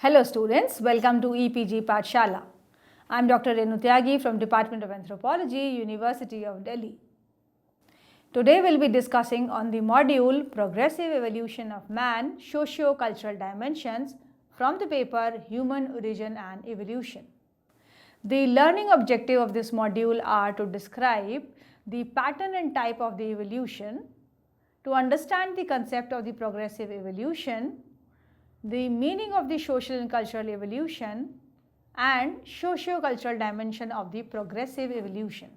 Hello students, welcome to E-pgp Pastoral. I am Dr. Renu Tyagi from Department of Anthropology, University of Delhi. Today we will be discussing on the module Progressive Evolution of Man, Socio-cultural Dimensions from the paper Human Origin and Evolution. The learning objective of this module are to describe the pattern and type of the evolution, to understand the concept of the progressive evolution, the meaning of the social and cultural evolution, and socio-cultural dimension of the progressive evolution.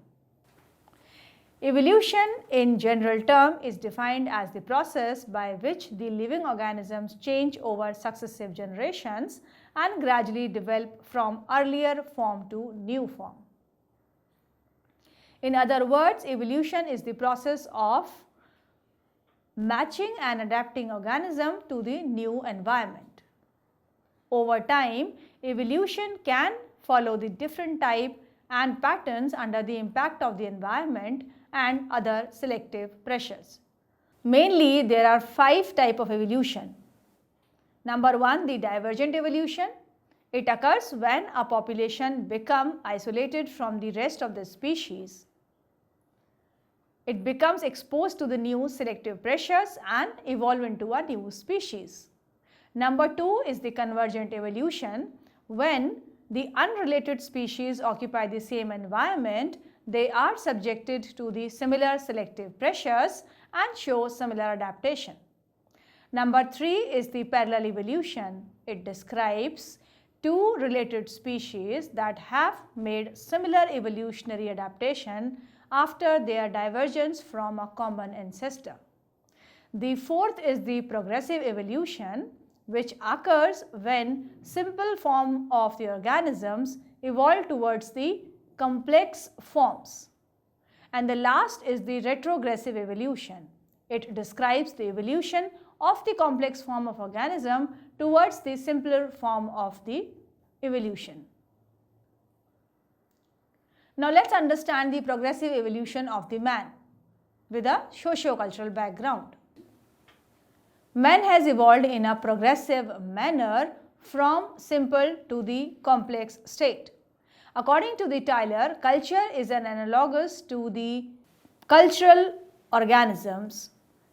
Evolution in general term is defined as the process by which the living organisms change over successive generations and gradually develop from earlier form to new form. In other words, evolution is the process of matching and adapting organism to the new environment. Over time, evolution can follow the different type and patterns under the impact of the environment and other selective pressures. Mainly, there are 5 types of evolution. Number 1, the divergent evolution. It occurs when a population becomes isolated from the rest of the species. It becomes exposed to the new selective pressures and evolve into a new species. Number 2 is the convergent evolution. When the unrelated species occupy the same environment, they are subjected to the similar selective pressures and show similar adaptation. Number 3 is the parallel evolution. It describes 2 related species that have made similar evolutionary adaptation after their divergence from a common ancestor. The 4th is the progressive evolution, which occurs when simple form of the organisms evolve towards the complex forms. And the last is the retrogressive evolution. It describes the evolution of the complex form of organism towards the simpler form of the evolution. Now let us understand the progressive evolution of the man with a socio-cultural background. Man has evolved in a progressive manner from simple to the complex state. According to the Tyler, culture is an analogous to the cultural organisms.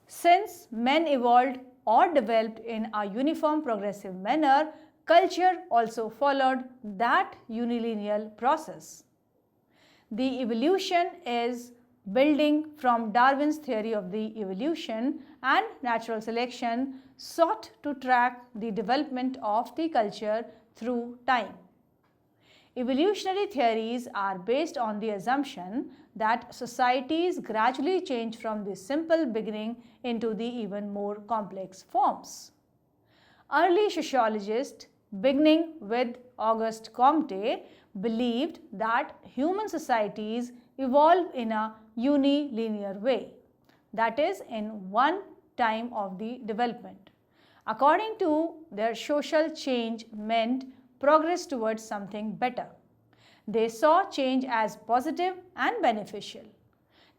Since men evolved or developed in a uniform progressive manner, culture also followed that unilinear process. The evolution is building from Darwin's theory of the evolution and natural selection sought to track the development of the culture through time. Evolutionary theories are based on the assumption that societies gradually change from the simple beginning into the even more complex forms. Early sociologists, beginning with Auguste Comte, believed that human societies evolve in a unilinear way, that is, in one time of the development. According to their, social change meant progress towards something better. They saw change as positive and beneficial.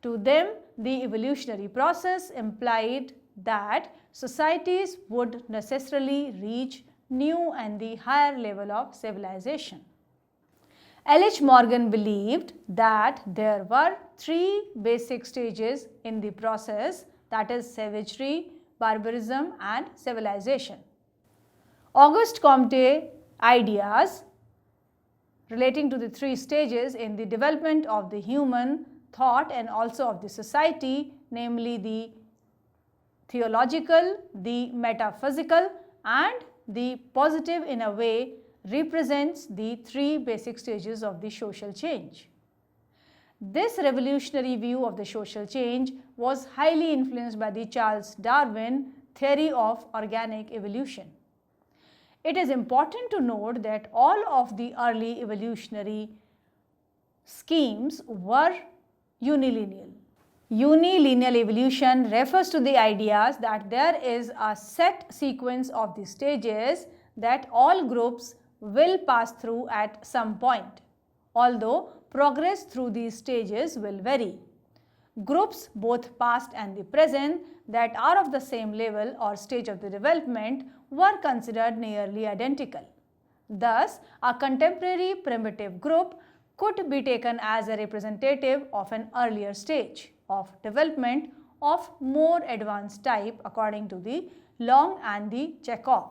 To them, the evolutionary process implied that societies would necessarily reach new and the higher level of civilization. L.H. Morgan believed that there were 3 basic stages in the process, that is savagery, barbarism and civilization. Auguste Comte ideas relating to the 3 stages in the development of the human thought and also of the society, namely the theological, the metaphysical and the positive, in a way represents the 3 basic stages of the social change. This revolutionary view of the social change was highly influenced by the Charles Darwin theory of organic evolution. It is important to note that all of the early evolutionary schemes were unilinear. Unilinear evolution refers to the ideas that there is a set sequence of the stages that all groups will pass through at some point, although progress through these stages will vary. Groups, both past and the present, that are of the same level or stage of the development were considered nearly identical. Thus, a contemporary primitive group could be taken as a representative of an earlier stage of development of more advanced type according to the Long and the Chekhov.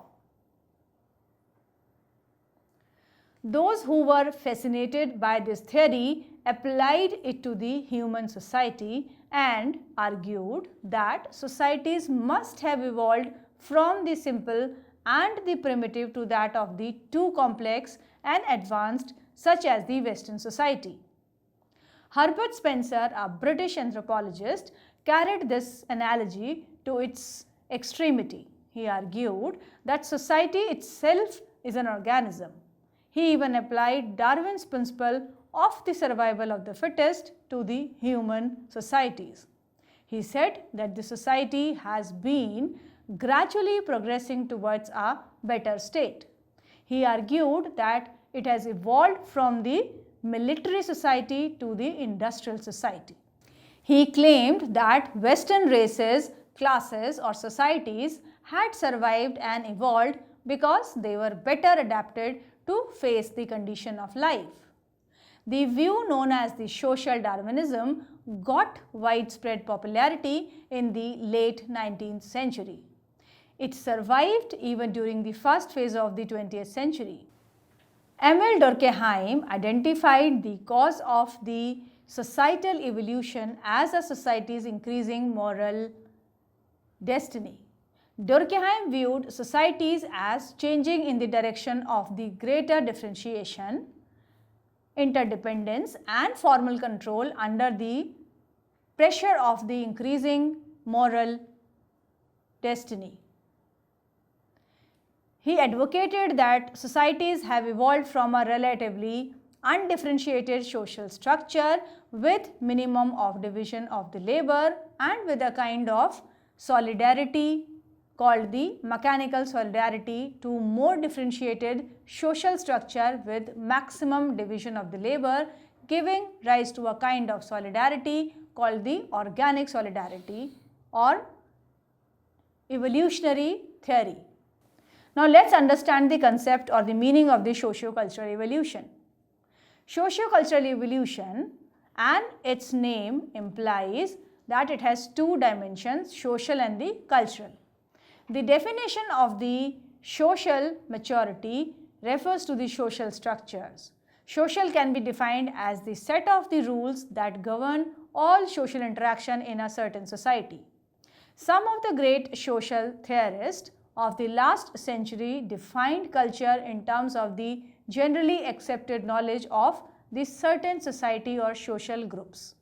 Those who were fascinated by this theory applied it to the human society and argued that societies must have evolved from the simple and the primitive to that of the too complex and advanced, such as the Western society. Herbert Spencer, a British anthropologist, carried this analogy to its extremity. He argued that society itself is an organism. He even applied Darwin's principle of the survival of the fittest to the human societies. He said that the society has been gradually progressing towards a better state. He argued that it has evolved from the military society to the industrial society. He claimed that Western races, classes or societies had survived and evolved because they were better adapted to face the condition of life. The view known as the social Darwinism got widespread popularity in the late 19th century. It survived even during the first phase of the 20th century. Emil Durkheim identified the cause of the societal evolution as a society's increasing moral destiny. Durkheim viewed societies as changing in the direction of the greater differentiation, interdependence and formal control under the pressure of the increasing moral destiny. He advocated that societies have evolved from a relatively undifferentiated social structure with minimum of division of the labor and with a kind of solidarity called the mechanical solidarity to more differentiated social structure with maximum division of the labor, giving rise to a kind of solidarity called the organic solidarity or evolutionary theory. Now let's understand the concept or the meaning of the socio-cultural evolution. Socio-cultural evolution and its name implies that it has two dimensions, social and the cultural. The definition of the social maturity refers to the social structures. Social can be defined as the set of the rules that govern all social interaction in a certain society. Some of the great social theorists of the last century defined culture in terms of the generally accepted knowledge of the certain society or social groups.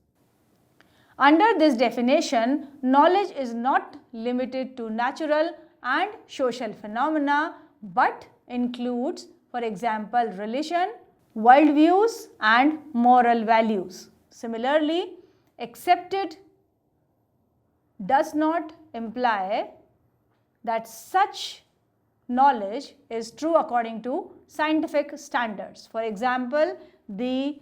Under this definition, knowledge is not limited to natural and social phenomena but includes, for example, religion, worldviews and moral values. Similarly, accepted does not imply that such knowledge is true according to scientific standards. For example, the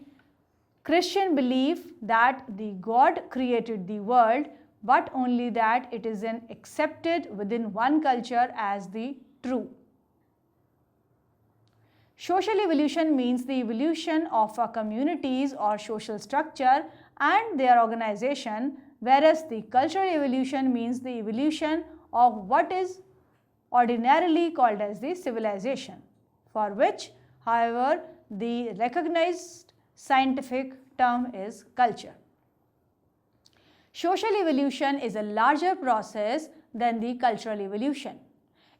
Christian belief that the God created the world, but only that it is accepted within one culture as the true. Social evolution means the evolution of a communities or social structure and their organization, whereas the cultural evolution means the evolution of what is ordinarily called as the civilization, for which, however, the recognized scientific term is culture. Social evolution is a larger process than the cultural evolution.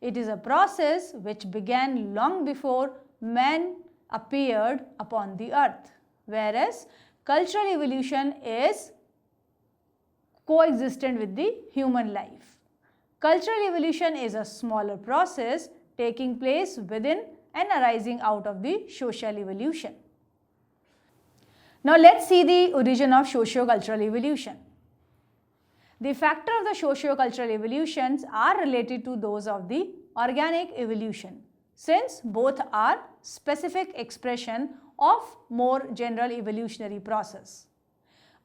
It is a process which began long before man appeared upon the earth, whereas cultural evolution is coexistent with the human life. Cultural evolution is a smaller process taking place within and arising out of the social evolution. Now let's see the origin of socio-cultural evolution. The factors of the socio-cultural evolutions are related to those of the organic evolution, since both are specific expression of more general evolutionary process.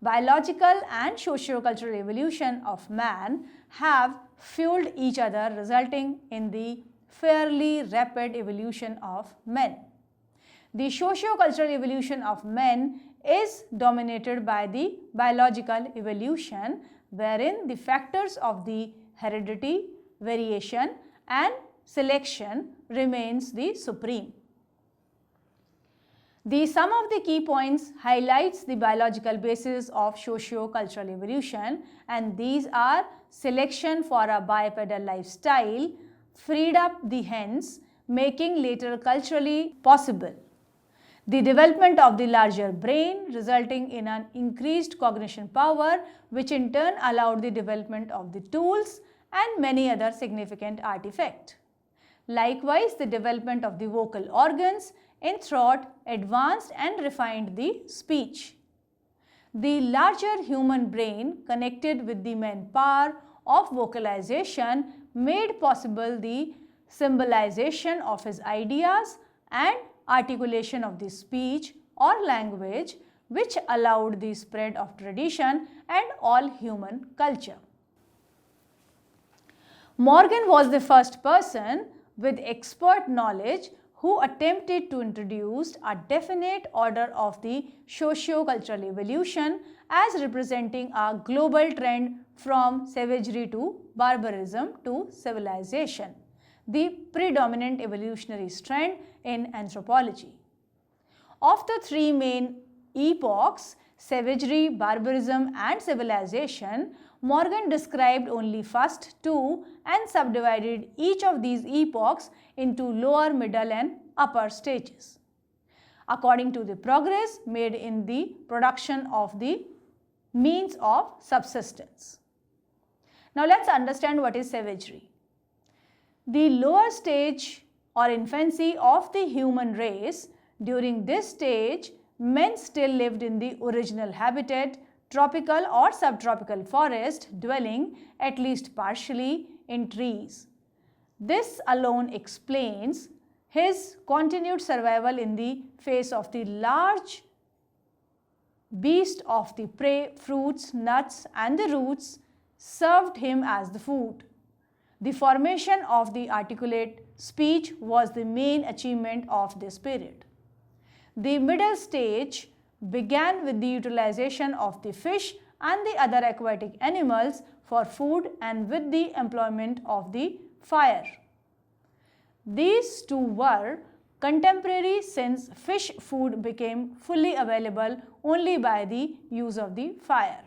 Biological and socio-cultural evolution of man have fueled each other, resulting in the fairly rapid evolution of men. The socio-cultural evolution of men is dominated by the biological evolution, wherein the factors of the heredity, variation and selection remains the supreme. The sum of the key points highlights the biological basis of socio-cultural evolution, and these are: selection for a bipedal lifestyle freed up the hens, making later culturally possible; the development of the larger brain, resulting in an increased cognition power, which in turn allowed the development of the tools and many other significant artifacts. Likewise, the development of the vocal organs in throat advanced and refined the speech. The larger human brain, connected with the manpower of vocalization, made possible the symbolization of his ideas and articulation of the speech or language, which allowed the spread of tradition and all human culture. Morgan was the first person with expert knowledge who attempted to introduce a definite order of the socio-cultural evolution as representing a global trend from savagery to barbarism to civilization, the predominant evolutionary trend in anthropology. Of the three main epochs, savagery, barbarism and civilization, Morgan described only first two and subdivided each of these epochs into lower, middle and upper stages, according to the progress made in the production of the means of subsistence. Now let's understand what is savagery. The lower stage or infancy of the human race. During this stage, men still lived in the original habitat, tropical or subtropical forest, dwelling at least partially in trees. This alone explains his continued survival in the face of the large beast of the prey. Fruits, nuts and the roots served him as the food. The formation of the articulate speech was the main achievement of this period. The middle stage began with the utilization of the fish and the other aquatic animals for food and with the employment of the fire. These two were contemporary, since fish food became fully available only by the use of the fire.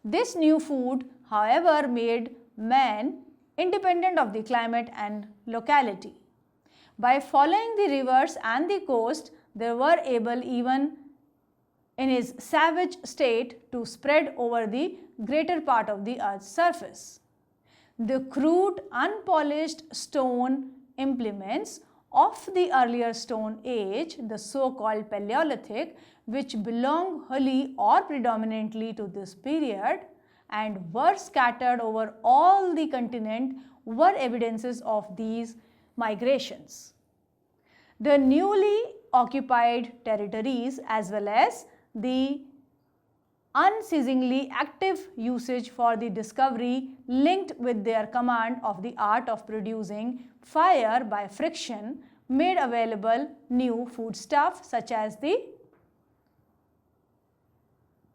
This new food, however, made man independent of the climate and locality. By following the rivers and the coast, they were able, even in his savage state, to spread over the greater part of the earth's surface. The crude, unpolished stone implements of the earlier Stone Age, the so-called Paleolithic, which belong wholly or predominantly to this period and were scattered over all the continent, were evidences of these migrations. The newly occupied territories as well as the unceasingly active usage for the discovery linked with their command of the art of producing fire by friction made available new foodstuffs such as the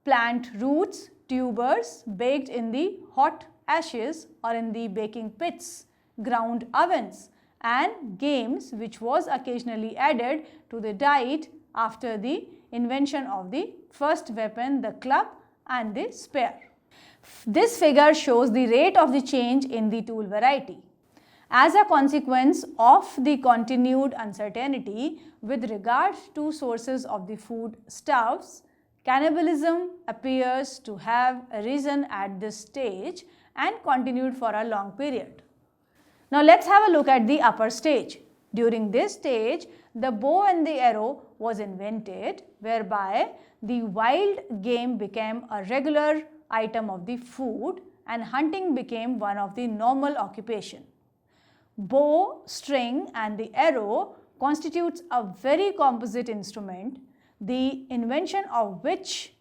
plant roots, tubers baked in the hot ashes or in the baking pits, ground ovens and games, which was occasionally added to the diet after the invention of the first weapon, the club and the spear. This figure shows the rate of the change in the tool variety. As a consequence of the continued uncertainty with regard to sources of the food stuffs, cannibalism appears to have arisen at this stage and continued for a long period. Now let's have a look at the upper stage. During this stage, the bow and the arrow was invented, whereby the wild game became a regular item of the food and hunting became one of the normal occupation. Bow, string and the arrow constitutes a very composite instrument, the invention of which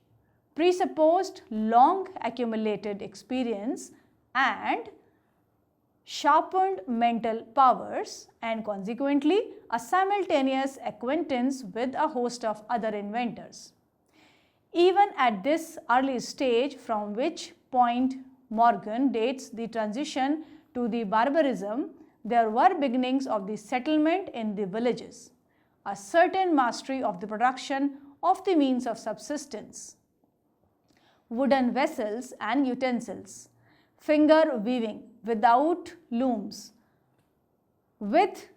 presupposed long accumulated experience and sharpened mental powers, and consequently a simultaneous acquaintance with a host of other inventors. Even at this early stage, from which point Morgan dates the transition to the barbarism, there were beginnings of the settlement in the villages, a certain mastery of the production of the means of subsistence, wooden vessels and utensils, finger weaving without looms, with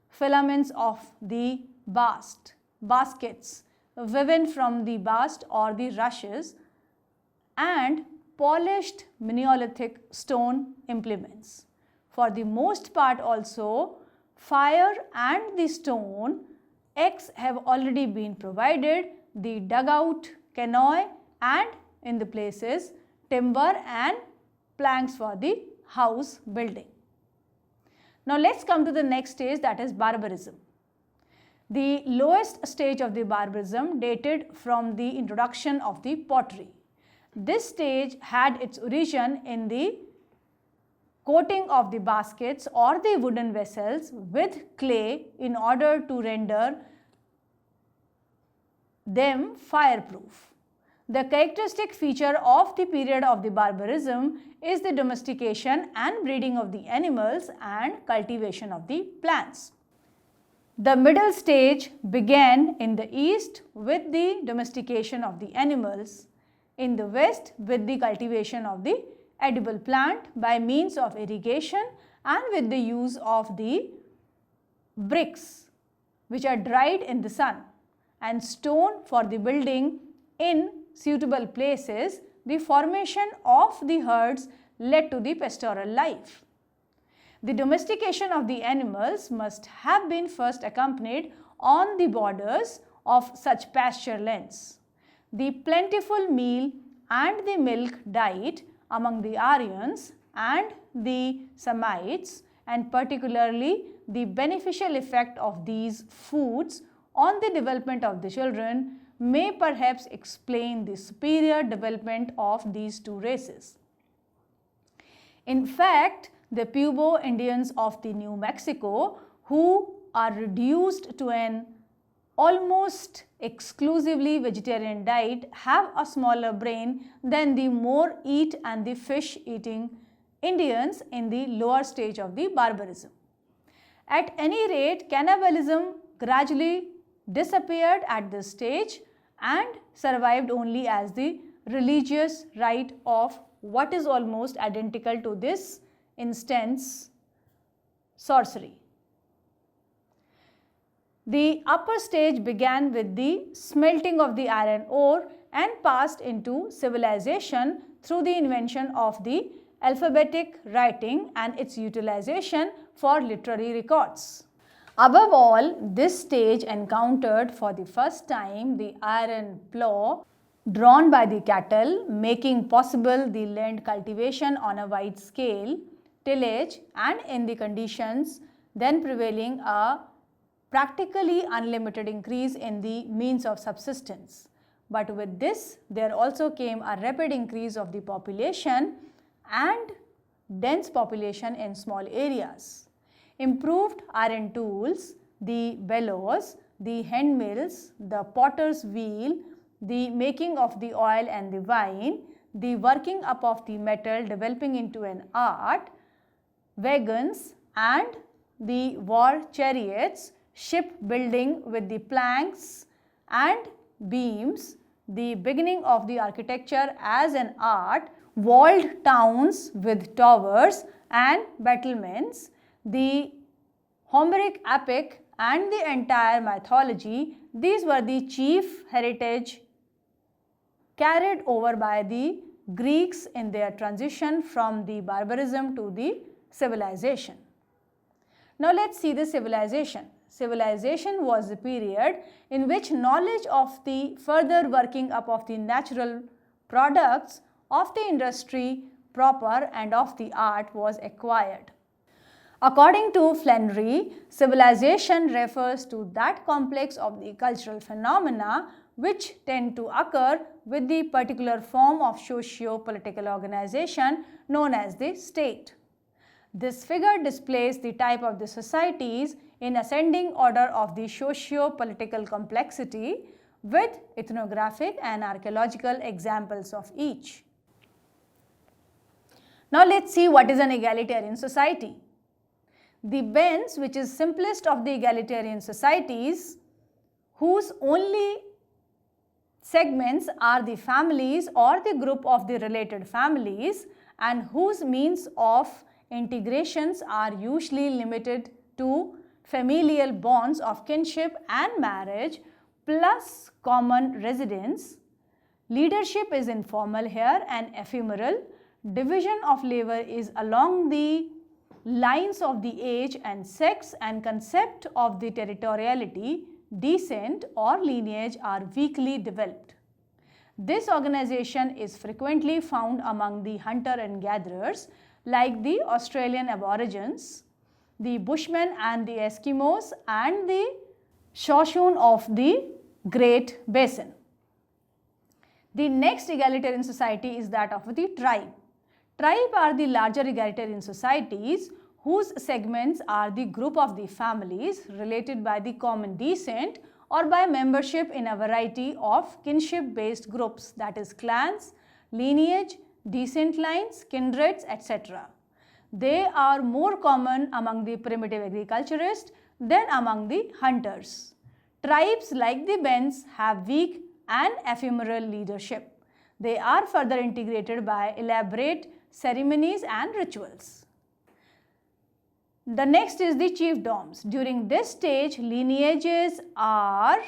filaments of the bast, baskets woven from the bast or the rushes, and polished Neolithic stone implements. For the most part also, fire and the stone X have already been provided, the dugout, canoe, and in the places timber and planks for the house building. Now let's come to the next stage, that is barbarism. The lowest stage of the barbarism dated from the introduction of the pottery. This stage had its origin in the coating of the baskets or the wooden vessels with clay in order to render them fireproof. The characteristic feature of the period of the barbarism is the domestication and breeding of the animals and cultivation of the plants. The middle stage began in the east with the domestication of the animals, in the west with the cultivation of the edible plant by means of irrigation and with the use of the bricks which are dried in the sun and stone for the building in suitable places. The formation of the herds led to the pastoral life. The domestication of the animals must have been first accompanied on the borders of such pasture lands. The plentiful meal and the milk diet among the Aryans and the Semites, and particularly the beneficial effect of these foods on the development of the children, may perhaps explain the superior development of these two races. In fact, the Pueblo Indians of the New Mexico, who are reduced to an almost exclusively vegetarian diet, have a smaller brain than the more meat and the fish eating Indians in the lower stage of the barbarism. At any rate, cannibalism gradually disappeared at this stage and survived only as the religious rite of what is almost identical to this instance, sorcery. The upper stage began with the smelting of the iron ore and passed into civilization through the invention of the alphabetic writing and its utilization for literary records. Above all, this stage encountered for the first time the iron plough drawn by the cattle, making possible the land cultivation on a wide scale, tillage, and in the conditions then prevailing a practically unlimited increase in the means of subsistence. But with this, there also came a rapid increase of the population and dense population in small areas. Improved iron tools, the bellows, the hand mills, the potter's wheel, the making of the oil and the wine, the working up of the metal developing into an art, wagons and the war chariots, ship building with the planks and beams, the beginning of the architecture as an art, walled towns with towers and battlements, the Homeric epic and the entire mythology, these were the chief heritage carried over by the Greeks in their transition from the barbarism to the civilization. Now let's see the civilization. Civilization was the period in which knowledge of the further working up of the natural products of the industry proper and of the art was acquired. According to Flannery, civilization refers to that complex of the cultural phenomena which tend to occur with the particular form of socio-political organization known as the state. This figure displays the type of the societies in ascending order of the socio-political complexity with ethnographic and archaeological examples of each. Now let's see what is an egalitarian society. The Benz, which is simplest of the egalitarian societies, whose only segments are the families or the group of the related families and whose means of integrations are usually limited to familial bonds of kinship and marriage plus common residence. Leadership is informal here and ephemeral. Division of labor is along the lines of the age and sex, and concept of the territoriality, descent or lineage are weakly developed. This organization is frequently found among the hunter and gatherers like the Australian Aborigines, the Bushmen and the Eskimos, and the Shoshone of the Great Basin. The next egalitarian society is that of the tribe. Tribe are the larger egalitarian societies whose segments are the group of the families related by the common descent or by membership in a variety of kinship-based groups, that is clans, lineage, descent lines, kindreds, etc. They are more common among the primitive agriculturists than among the hunters. Tribes like the Benz have weak and ephemeral leadership. They are further integrated by elaborate ceremonies and rituals. The next is the chiefdoms. During this stage, lineages are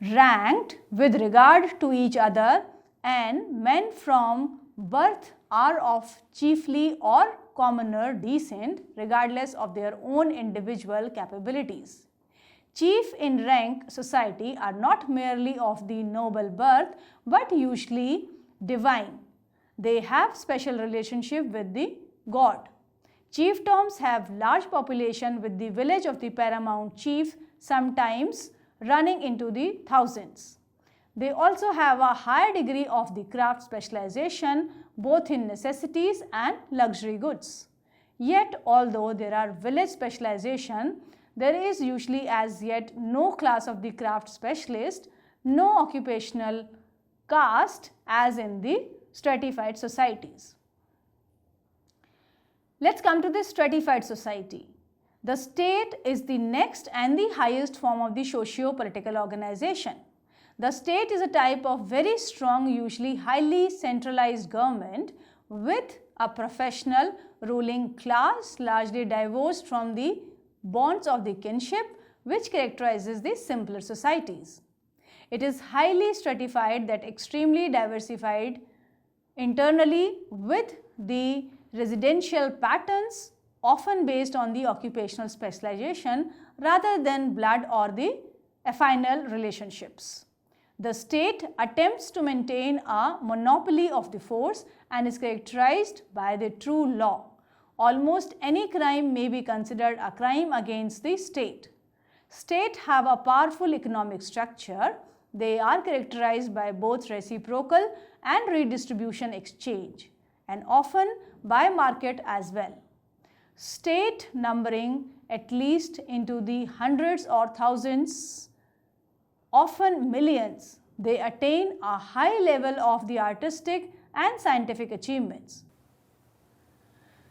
ranked with regard to each other, and men from birth are of chiefly or commoner descent regardless of their own individual capabilities. Chief in rank society are not merely of the noble birth but usually divine. They have special relationship with the god. Chiefdoms have large population with the village of the paramount chief sometimes running into the thousands. They also have a higher degree of the craft specialization both in necessities and luxury goods. Yet although there are village specialization, there is usually as yet no class of the craft specialist, no occupational caste as in the stratified societies. Let's come to the stratified society. The state is the next and the highest form of the socio-political organization. The state is a type of very strong, usually highly centralized government with a professional ruling class largely divorced from the bonds of the kinship which characterizes the simpler societies. It is highly stratified, that extremely diversified internally with the residential patterns often based on the occupational specialization rather than blood or the affinal relationships. The state attempts to maintain a monopoly of the force and is characterized by the true law. Almost any crime may be considered a crime against the state. States have a powerful economic structure. They are characterized by both reciprocal and redistribution exchange, and often by market as well. State numbering at least into the hundreds or thousands, often millions, they attain a high level of the artistic and scientific achievements.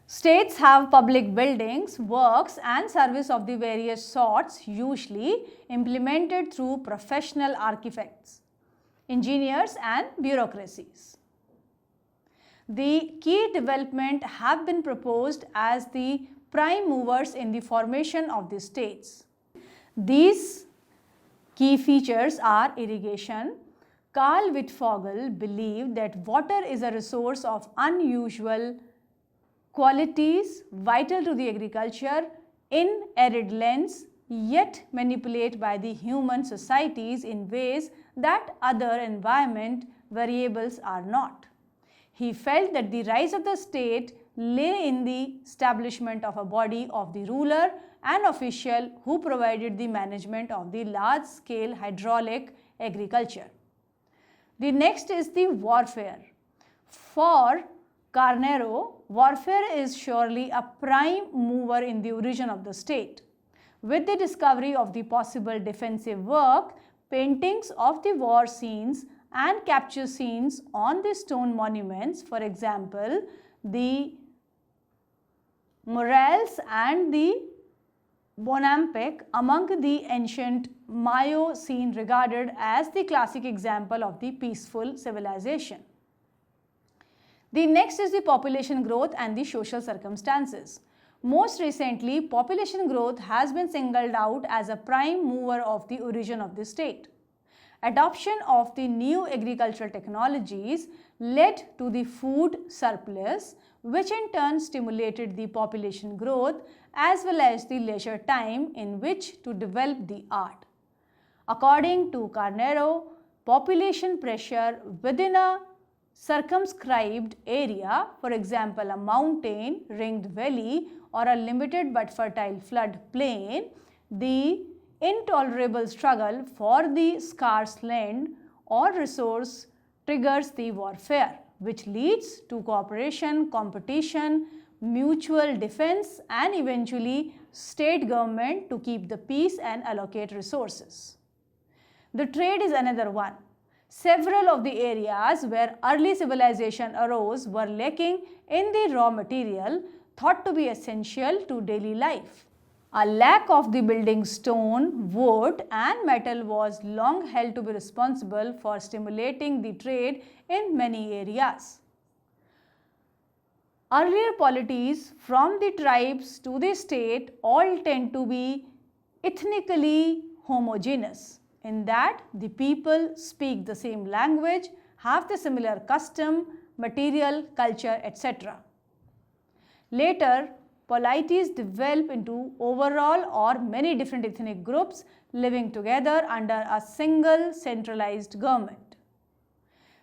States have public buildings, works and service of the various sorts, usually implemented through professional architects, engineers and bureaucracies. The key development have been proposed as the prime movers in the formation of the states. These key features are irrigation. Carl Wittfogel believed that water is a resource of unusual qualities vital to the agriculture in arid lands, yet manipulated by the human societies in ways that other environment variables are not. He felt that the rise of the state lay in the establishment of a body of the ruler and official who provided the management of the large-scale hydraulic agriculture. The next is the warfare. For Carnero, warfare is surely a prime mover in the origin of the state. With the discovery of the possible defensive work, paintings of the war scenes and capture scenes on the stone monuments, for example, the murals and the Bonampak among the ancient Mayo scene regarded as the classic example of the peaceful civilization. The next is the population growth and the social circumstances. Most recently, population growth has been singled out as a prime mover of the origin of the state. Adoption of the new agricultural technologies led to the food surplus, which in turn stimulated the population growth as well as the leisure time in which to develop the art. According to Carnero, population pressure within a circumscribed area, for example a mountain ringed valley or a limited but fertile flood plain, the intolerable struggle for the scarce land or resource triggers the warfare, which leads to cooperation, competition, mutual defense and eventually state government to keep the peace and allocate resources. The trade is another one. Several of the areas where early civilization arose were lacking in the raw material thought to be essential to daily life. A lack of the building stone, wood and metal was long held to be responsible for stimulating the trade in many areas. Earlier polities from the tribes to the state all tend to be ethnically homogeneous, in that the people speak the same language, have the similar custom, material, culture, etc. Later, polities develop into overall or many different ethnic groups living together under a single centralized government.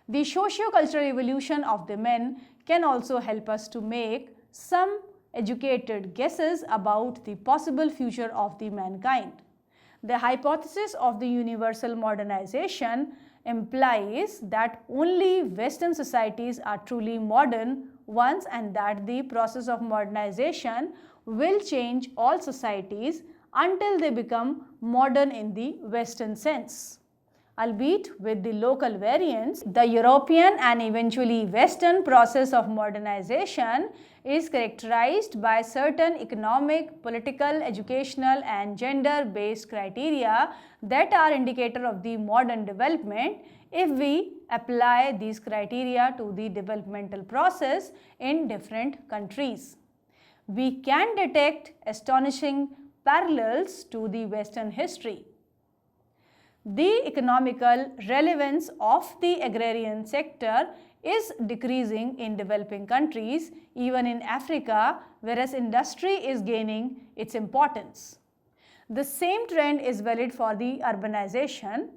The socio-cultural evolution of the men can also help us to make some educated guesses about the possible future of the mankind. The hypothesis of the universal modernization implies that only Western societies are truly modern ones and that the process of modernization will change all societies until they become modern in the Western sense. Albeit with the local variants, the European and eventually Western process of modernization is characterized by certain economic, political, educational and gender-based criteria that are indicator of the modern development if we apply these criteria to the developmental process in different countries. We can detect astonishing parallels to the Western history. The economical relevance of the agrarian sector is decreasing in developing countries, even in Africa, whereas industry is gaining its importance. The same trend is valid for the urbanization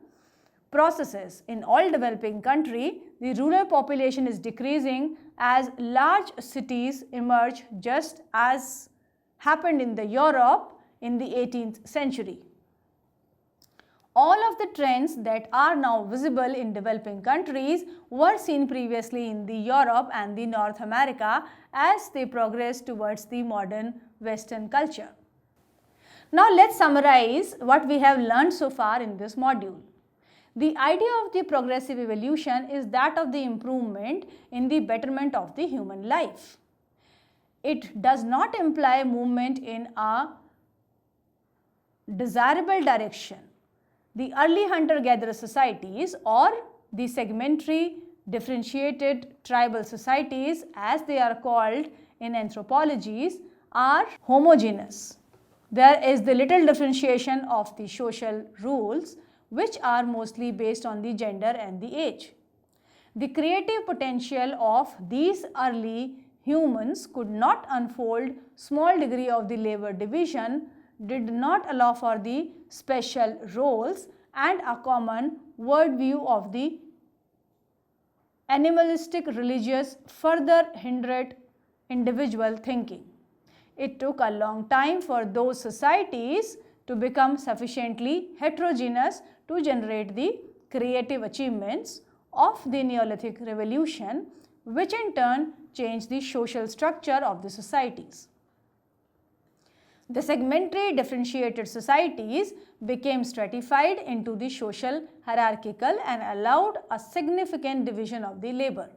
processes. In all developing countries, the rural population is decreasing as large cities emerge, just as happened in Europe in the 18th century. All of the trends that are now visible in developing countries were seen previously in the Europe and the North America as they progressed towards the modern Western culture. Now let's summarize what we have learned so far in this module. The idea of the progressive evolution is that of the improvement in the betterment of the human life. It does not imply movement in a desirable direction. The early hunter-gatherer societies or the segmentary differentiated tribal societies, as they are called in anthropologies, are homogeneous. There is the little differentiation of the social rules, which are mostly based on the gender and the age. The creative potential of these early humans could not unfold. Small degree of the labor division did not allow for the special roles, and a common worldview of the animalistic religious further hindered individual thinking. It took a long time for those societies to become sufficiently heterogeneous to generate the creative achievements of the Neolithic revolution, which in turn changed the social structure of the societies. The segmentary differentiated societies became stratified into the social hierarchical and allowed a significant division of the labor.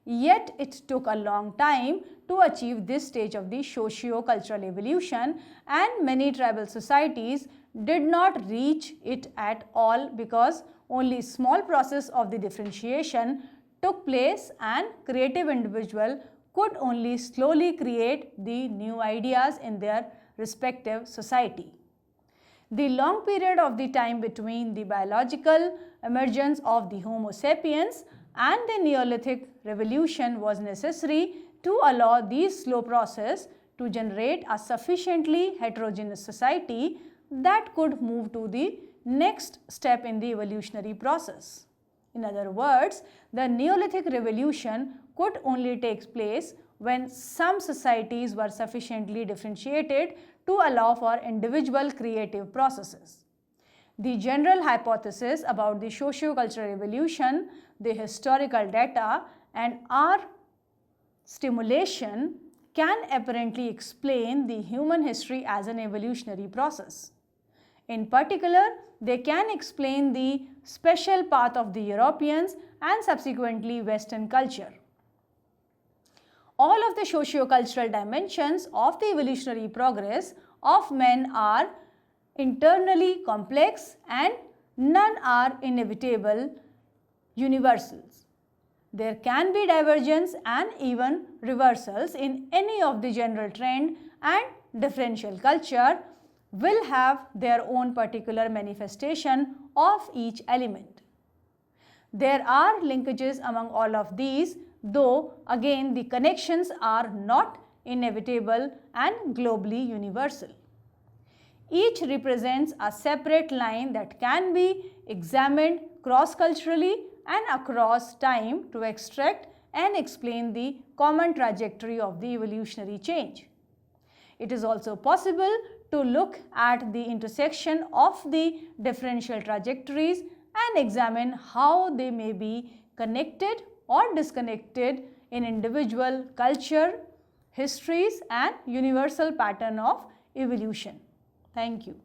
Yet it took a long time to achieve this stage of the socio-cultural evolution, and many tribal societies did not reach it at all because only small process of the differentiation took place and creative individual could only slowly create the new ideas in their respective society. The long period of the time between the biological emergence of the Homo sapiens and the Neolithic revolution was necessary to allow this slow process to generate a sufficiently heterogeneous society that could move to the next step in the evolutionary process. In other words, the Neolithic revolution could only take place when some societies were sufficiently differentiated to allow for individual creative processes. The general hypothesis about the socio-cultural evolution, the historical data, and our stimulation can apparently explain the human history as an evolutionary process. In particular, they can explain the special path of the Europeans and subsequently Western culture. All of the socio-cultural dimensions of the evolutionary progress of men are internally complex and none are inevitable universals. There can be divergence and even reversals in any of the general trend, and differential culture will have their own particular manifestation of each element. There are linkages among all of these, though again the connections are not inevitable and globally universal. Each represents a separate line that can be examined cross-culturally and across time to extract and explain the common trajectory of the evolutionary change. It is also possible to look at the intersection of the differential trajectories and examine how they may be connected or disconnected in individual culture, histories, and universal pattern of evolution. Thank you.